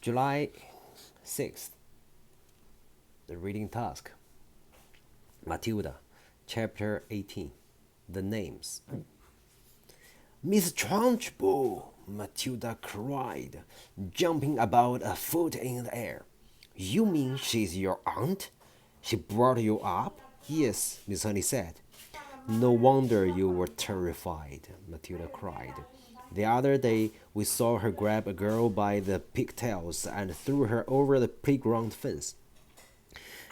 July 6th, the reading task. Matilda, Chapter 18. The names. Miss Trunchbull, Matilda cried, jumping about a foot in the air. You mean she's your aunt? She brought you up? Yes, Miss Honey said. No wonder you were terrified, Matilda cried. The other day we saw her grab a girl by the pigtails and threw her over the playground fence.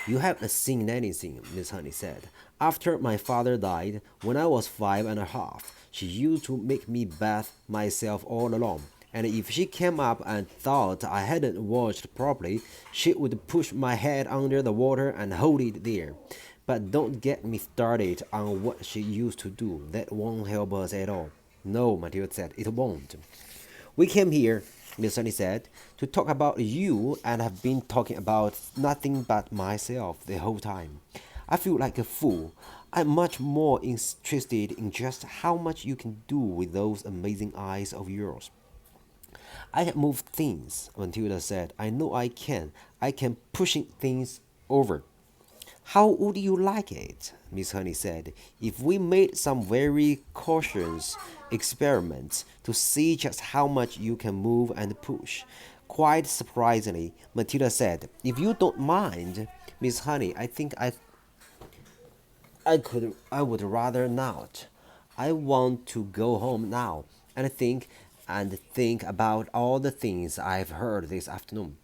You haven't seen anything, Miss Honey said. After my father died, when I was 5 and a half, she used to make me bath myself all alone. And if she came up and thought I hadn't washed properly, she would push my head under the water and hold it there. But don't get me started on what she used to do. That won't help us at all. No, Matilda said, it won't. We came here, Miss Sunny said, to talk about you and have been talking about nothing but myself the whole time. I feel like a fool. I'm much more interested in just how much you can do with those amazing eyes of yours. I can move things, Matilda said. I know I can. I can pushing things over. How would you like it, Miss Honey said, if we made some very cautious experiments to see just how much you can move and push? Quite surprisingly, Matilda said, if you don't mind, Miss Honey, I would rather not. I want to go home now and think about all the things I've heard this afternoon.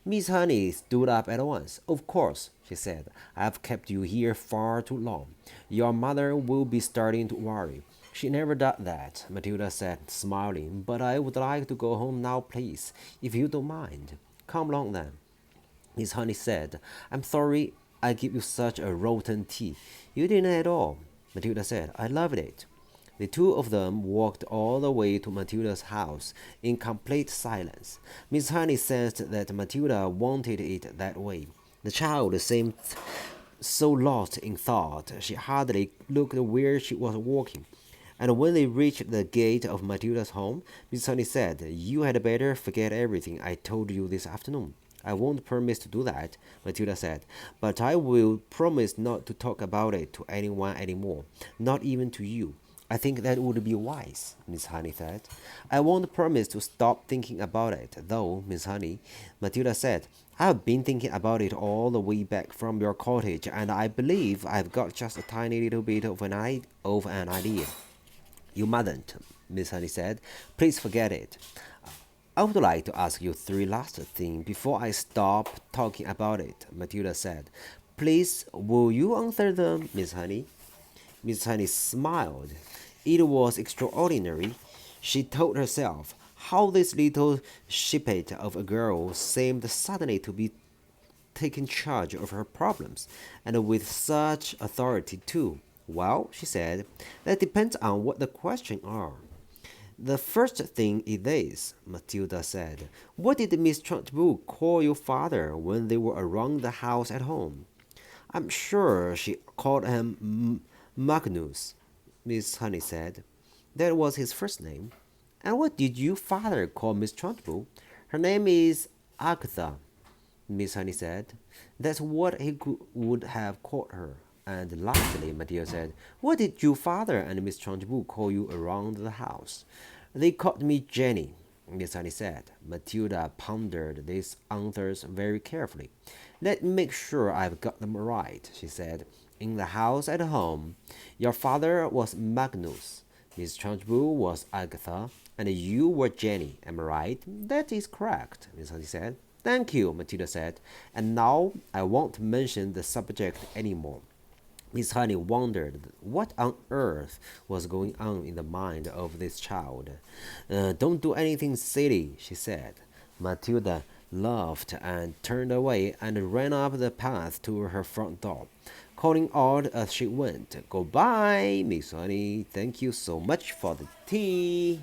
Miss Honey stood up at once. Of course, she said. I've kept you here far too long. Your mother will be starting to worry. She never does that, Matilda said, smiling. But I would like to go home now, please, if you don't mind. Come along then. Miss Honey said, I'm sorry I give you such a rotten tea. You didn't at all, Matilda said. I loved it. The two of them walked all the way to Matilda's house in complete silence. Miss Honey sensed that Matilda wanted it that way. The child seemed so lost in thought she hardly looked where she was walking. And when they reached the gate of Matilda's home, Miss Honey said, You had better forget everything I told you this afternoon. I won't promise to do that, Matilda said, but I will promise not to talk about it to anyone anymore, not even to you. I think that would be wise, Miss Honey said. I won't promise to stop thinking about it, though, Miss Honey, Matilda said. I've been thinking about it all the way back from your cottage, and I believe I've got just a tiny little bit of an idea. You mustn't, Miss Honey said. Please forget it. I would like to ask you three last things before I stop talking about it, Matilda said. Please, will you answer them, Miss Honey? Miss Honey smiled. It was extraordinary, she told herself, how this little sheepet of a girl seemed suddenly to be taking charge of her problems, and with such authority too. Well, she said, that depends on what the questions are. The first thing is this, Matilda said. What did Miss Trunchbull call your father when they were around the house at home? I'm sure she called him Magnus, Miss Honey said. That was his first name. And what did your father call Miss Trunchbull? Her name is Agatha, Miss Honey said. That's what would have called her. And lastly, Matilda said, What did your father and Miss Trunchbull call you around the house? They called me Jenny, Miss Honey said. Matilda pondered these answers very carefully. Let me make sure I've got them right, she said. In the house at home, your father was Magnus, Miss Trunchbull was Agatha, and you were Jenny, am I right? That is correct, Miss Honey said. Thank you, Matilda said. And now I won't mention the subject anymore. Miss Honey wondered what on earth was going on in the mind of this child. Don't do anything silly, she said. Matilda laughed and turned away and ran up the path to her front door, calling out as she went, Goodbye, Miss Honey. Thank you so much for the tea.